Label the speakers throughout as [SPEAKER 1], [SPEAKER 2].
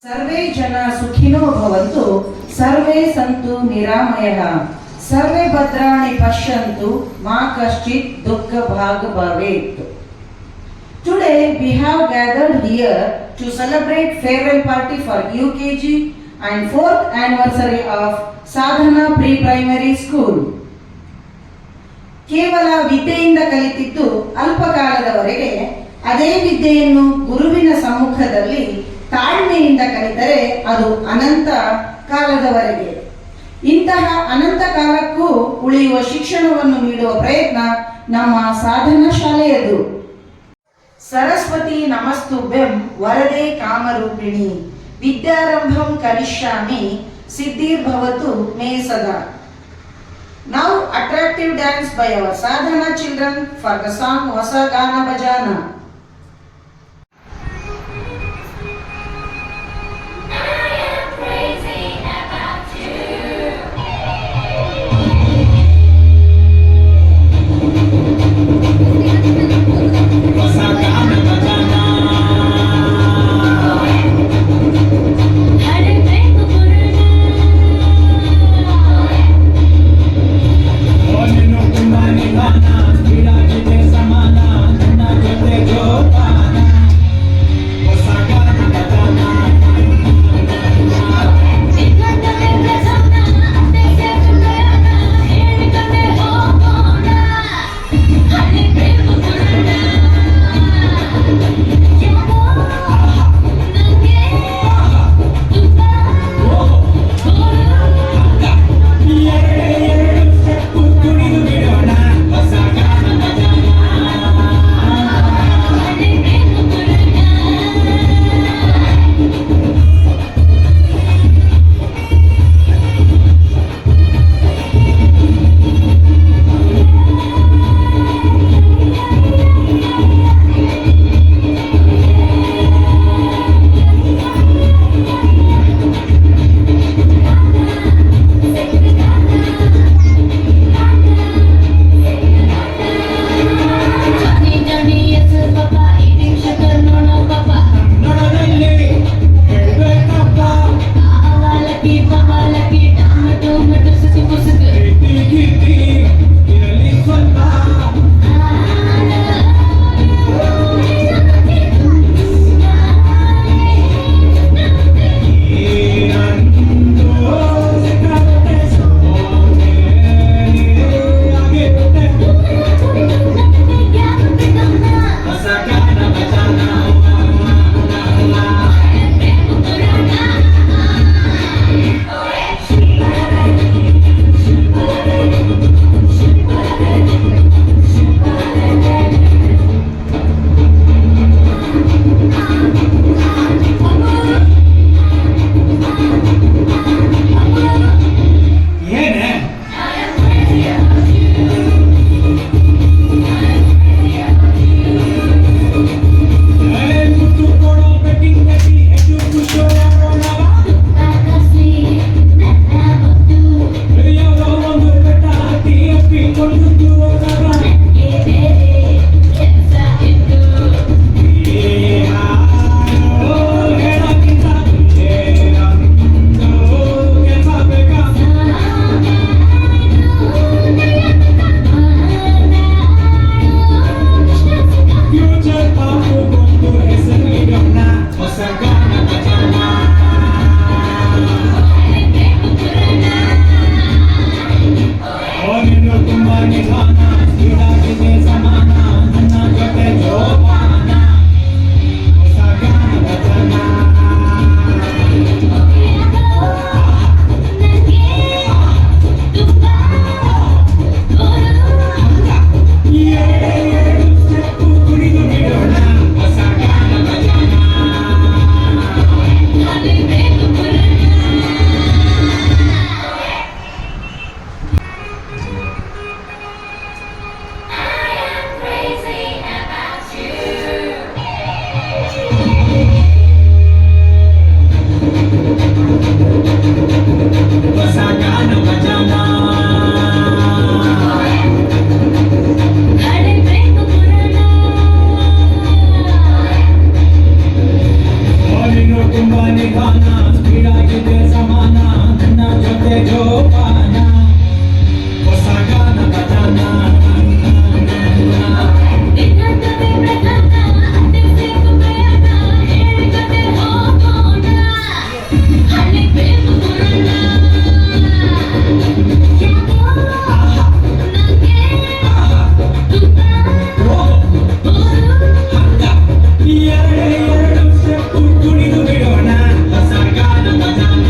[SPEAKER 1] सर्वे जना सुखिनो भवन्तु, सर्वे सन्तु निरामयः, सर्वे भद्राणि पश्यन्तु, मा कश्चित् दुःखभाग् भवेत्. Today we have gathered here to celebrate farewell party for UKG and 4th anniversary of Sadhana Pre-Primary School. ಕೇವಲ ವಿದ್ಯೆಯಿಂದ ಕಲಿತಿದ್ದು ಅಲ್ಪಕಾಲದವರೆಗೆ ಅದೇ ವಿದ್ಯೆಯನ್ನು ಗುರುವಿನ ಸಮ್ಮುಖದಲ್ಲಿ ತಾಳ್ಮೆಯಿಂದ ಕಲಿತರೆ ಅದು ಅನಂತ ಕಾಲದವರೆಗೆ. ಇಂತಹ ಅನಂತ ಕಾಲಕ್ಕೂ ಉಳಿಯುವ ಶಿಕ್ಷಣವನ್ನು ನೀಡುವ ಪ್ರಯತ್ನ ನಮ್ಮ ಸಾಧನಾ ಶಾಲೆಯದು. ಸರಸ್ವತಿ ನಮಸ್ತುಭ್ಯಂ ವರದೆ ಕಾಮರೂಪಿಣಿ ವಿದ್ಯಾರಂಭಂ ಕರಿಷ್ಯಾಮಿ ಸಿದ್ಧಿರ್ಭವತು ಮೇ ಸದಾ. Now attractive dance by our Sadhana children for the song Vasa Gana Bajana.
[SPEAKER 2] Go ನಿಧಾನ ಸ್ಪೀಡ್ ಆಗಿದೆ ಸಮಾನ ನನ್ನ ಜೊತೆ ಜೋಪಾನ ಹೊಸ ಗಾನ ಭಜನ ಎರಡು ಸ್ಟೆಪ್ ಕುಣಿದು ಬಿಡೋಣ ಹೊಸ ಗಾನ ಭಜನ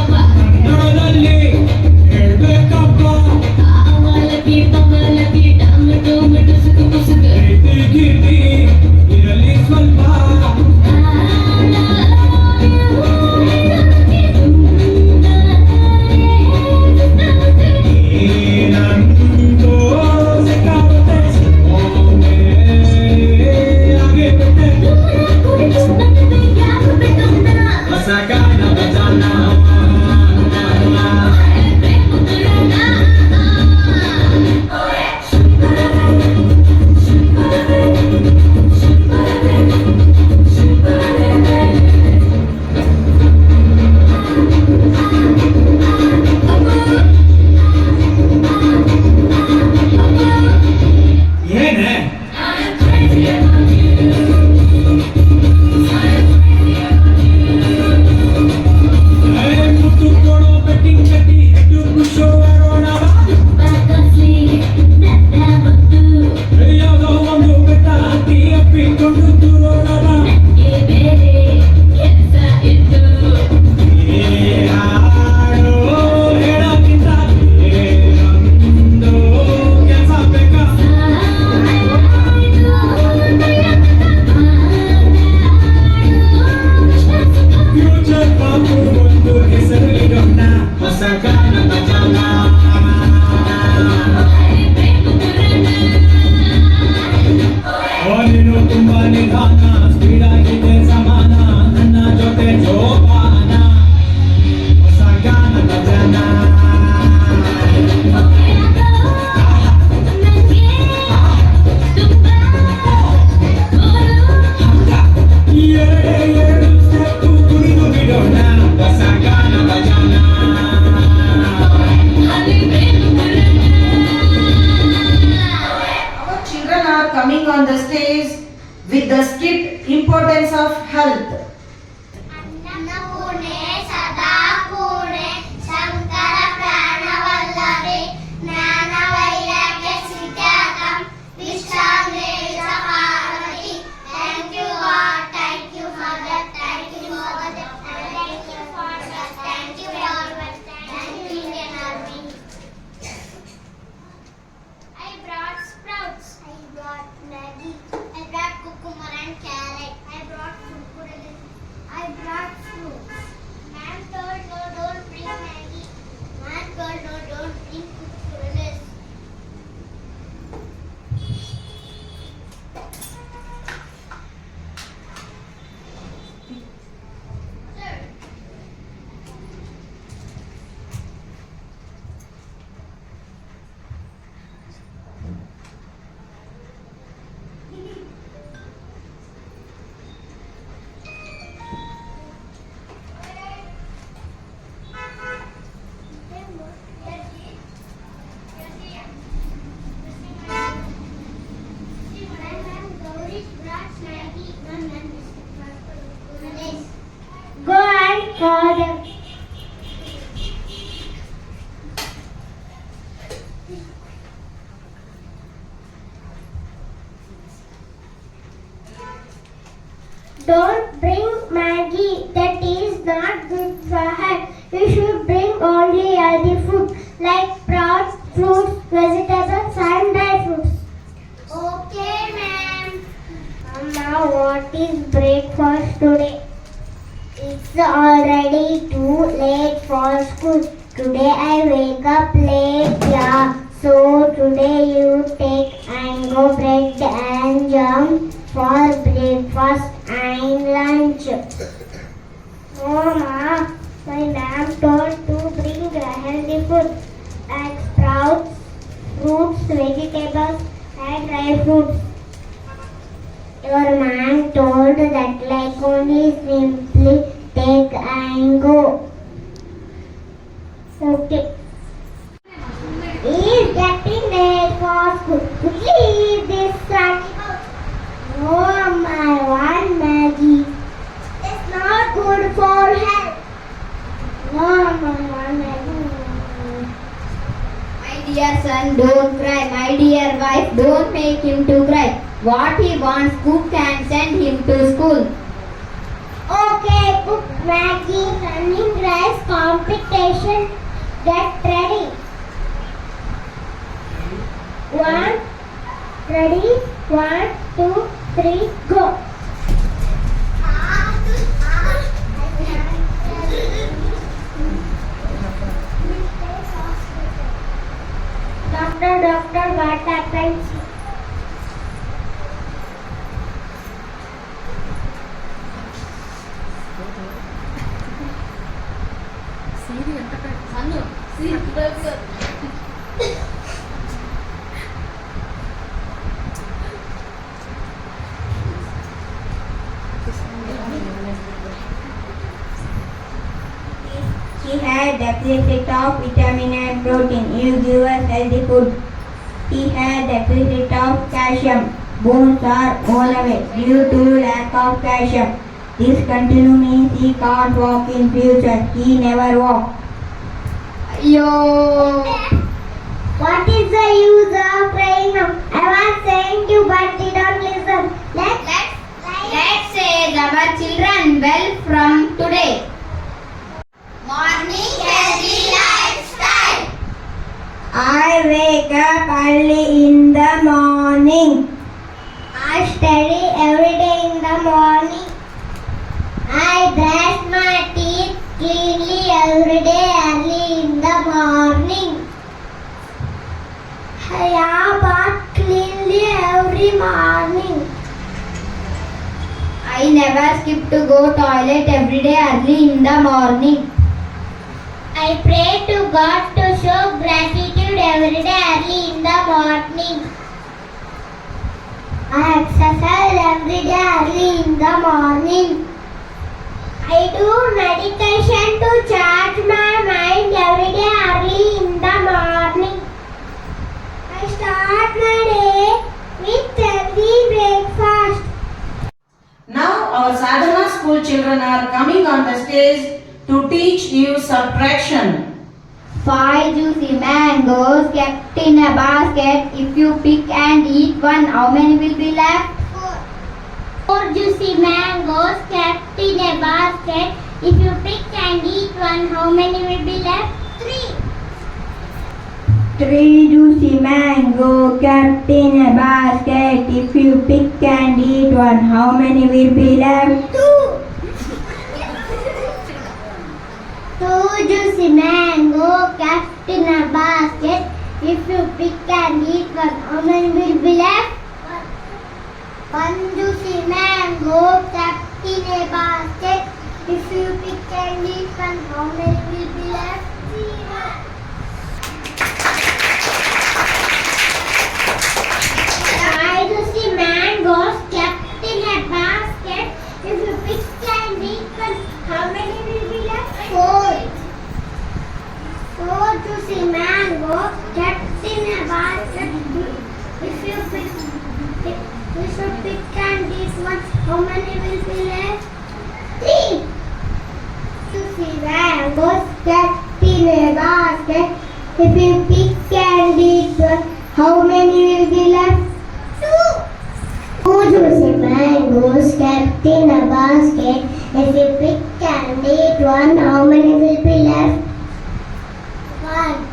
[SPEAKER 2] ಕನ್ನಡದಲ್ಲಿ ಹೇಳ್ಬೇಕಪ್ಪ ಪ್ರೀತಿ ಗೀತಿ ಇರಲಿ ಸ್ವಲ್ಪ ಏನಂತೋ ಸಿಕ್ಕಾಪಟ್ಟೆ ಒಮ್ಮೆ ಆಗಿಬಿಟ್ಟೆ ಹೊಸ ಗಾನ ಭಜನ ಏನೇ ಮುತ್ತು ಕೊಡೋ ಬೆಟ್ಟಿಂಗ್ ಕಟ್ಟಿ ಎದ್ದು ಖುಷೋ ಮಾಡೋಣ ಯಾವುದೋ ಒಂದು ಬೆಟ್ಟ ಹತ್ತಿ ಅಪ್ಪಿಕೊಂಡು ದೂರೋಣ ಹಾಡೋ ಹೇಳಕ್ಕಿಂತ ಏನೊಂದು ಕೆಲಸ ಬೇಕಾ ಫ್ಯೂಚರ್ ಬಾಬು ಒಂದು ಹೆಸರು ಇಡೋಣ ಹೊಸ ಗಾನ ಭಜನ ನೀನು ತುಂಬಾ ನಿಧಾನ ಸ್ಪೀಡ್ ಆಗಿದೆ ಸಮಾನ ನನ್ನ ಜೊತೆ ಜೋಪಾನ ಹೊಸ ಗಾನ ಭಜನ ಎರಡು ಸ್ಟೆಪ್ ಕುಣಿದು ಬಿಡೋಣ ಹೊಸ ಗಾನ ಭಜನ
[SPEAKER 1] Our children are coming on the stage with the skit Importance of Health.
[SPEAKER 3] ಅನ್ನಪೂರ್ಣೆ ಸದಾ ಪೂರ್ಣೆ ಶಂಕರ ಪ್ರಾಣವಲ್ಲಭೆ ಜ್ಞಾನ ವೈರಾಗ್ಯ ಸಿದ್ಧಾರ್ಥಂ ವಿಶ್ರಾಂತೆ Parvati thank you God thank you father thank you father thank you father thank you father thank you Indian army I brought sprouts. I brought Maggie. I brought cucumber and carrot. I brought kurkure. I brought fruits. Ma'am told no, don't bring Maggie. Ma'am told no, don't bring kurkure. Sir. Go and call them. Don't bring Maggie, that is not good for her. You should bring only healthy food like sprouts, fruits, vegetables and dry fruits. Okay, ma'am. Now what is breakfast today? It's already too late for school. Today I wake up late, yeah. So today you take and go bread and jam for breakfast and lunch. Mama, my ma'am told to bring healthy food like sprouts, fruits, vegetables and dry fruits. Your ma'am told that like only simply take and go. Okay. Is getting late for school. Leave this sack. Mom, I want Maggie. It's not good for health. Mom, I want Maggie.
[SPEAKER 4] My dear son, don't cry. My dear wife, don't make him to cry. What he wants, cook and send him to school.
[SPEAKER 3] Okay, cook Maggie, running rice competition. Get ready. Ready? 1, 2, 3, go. Doctor, what happened?
[SPEAKER 4] He had deficit of vitamin and protein. You give us healthy food. He had deficit of calcium. Bones are all away due to lack of calcium. This continue means he can't walk in future. He never walked. Yo.
[SPEAKER 3] What is the use of praying now? I was saying you but didn't listen.
[SPEAKER 4] Let's say our children well from today.
[SPEAKER 3] Morning healthy lifestyle.
[SPEAKER 4] I wake up early in the morning.
[SPEAKER 3] I study every day in the morning. I brush my teeth cleanly every day early in the morning. I bath cleanly every morning.
[SPEAKER 4] I never skip to go toilet every day early in the morning.
[SPEAKER 3] I pray to God to show gratitude every day early in the morning. I exercise every day early in the morning. I do meditation to charge my mind every day early in the morning. I start my day with healthy breakfast.
[SPEAKER 1] Now our sadhana school children are coming on the stage to teach you subtraction.
[SPEAKER 4] 5 juicy mangoes kept in a basket. If you pick and eat one, how many will be left?
[SPEAKER 3] 4 juicy mangoes kept in a basket. If you pick and eat one, how many will be left? 3.
[SPEAKER 4] 3 juicy mango kept in a basket. If you pick and eat one, how many will be left?
[SPEAKER 3] 2. 2 juicy mango kept in a basket. If you pick and eat one, how many will be left? 1 juicy mango kept in a basket. If you pick and eat one, how many will be left? 5 juicy mangoes kept in a basket. If you pick and eat one, how many will be left? 4. 4 juicy mango kept in a basket. If you pick and eat one, how many will be left? 3. Juicy mangoes kept in a basket. If you pick and eat one, how many will be left? 2 juicy mangoes kept in a basket. If you pick and eat one, how many will be left? 1.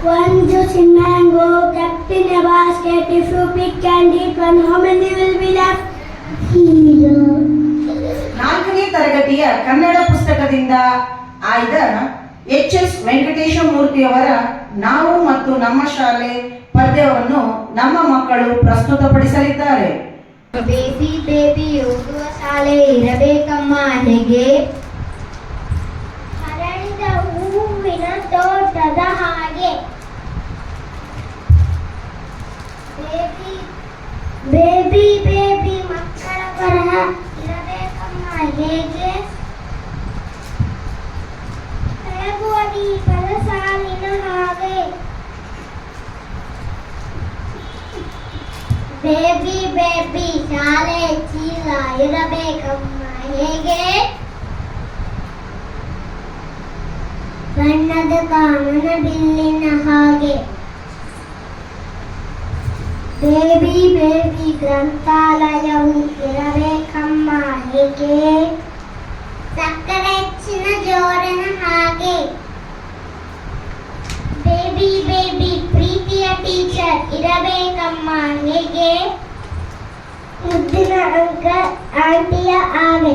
[SPEAKER 3] 1 juicy mango kept in a basket. If you pick and eat one, how many will be left? hero.
[SPEAKER 1] 4ನೇ ತರಗತಿಯ ಕನ್ನಡ ಪುಸ್ತಕದಿಂದ ಆಯ್ದ ಎಚ್.ಎಸ್. ವೆಂಕಟೇಶ ಮೂರ್ತಿಯವರ ನಾವು ಮತ್ತು ನಮ್ಮ ಶಾಲೆ ಪದ್ಯವನ್ನು ನಮ್ಮ ಮಕ್ಕಳು ಪ್ರಸ್ತುತಪಡಿಸಲಿದ್ದಾರೆ.
[SPEAKER 4] ಬೇಬಿ ಬೇಬಿ ಓದುವ ಶಾಲೆ ಇರಬೇಕಮ್ಮ ಹೇಗೆ?
[SPEAKER 3] ಹರಳಿದ ಹೂವಿನ ತೋಟದ ಹಾಗೆ. ಬೇಬಿ ಬೇಬಿ ಬೇಬಿ ಮಕ್ಕಳ ಬರಹ ಇರಬೇಕಮ್ಮ ಹೇಗೆ? ಬೆಳಗುವ ದೀಪದ ಸಾಲಿನ ಹಾಗೆ. ಬೇಬಿ ಬೇಬಿ ಶಾಲೆ ಚೀಲ ಇರಬೇಕಮ್ಮ ಹೇಗೆ? ಬಣ್ಣದ ಕಾಮನ ಬಿಲ್ಲಿನ ಹಾಗೆ. ಬೇಬಿ ಬೇಬಿ ಗ್ರಂಥಾಲಯವು ಇರಬೇಕಮ್ಮ ಹೇಗೆ? ಸಕ್ಕರೆ ಹೆಚ್ಚಿನ ಜೋರನ ಹಾಗೆ. ಬೇಬಿ ಬೇಬಿ ಪ್ರೀತಿಯ ಟೀಚರ್ ಇರಬೇಕಮ್ಮ ಹೇಗೆ? ಮುದ್ದಿನ ಅಂಕಲ್ ಆಂಟಿಯ ಹಾಗೆ.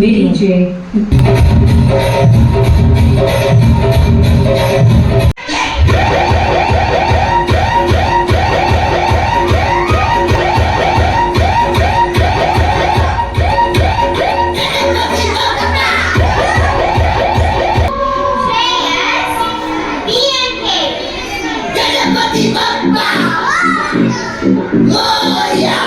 [SPEAKER 5] Meeting J.
[SPEAKER 3] Ganapathi Bappa! Moria!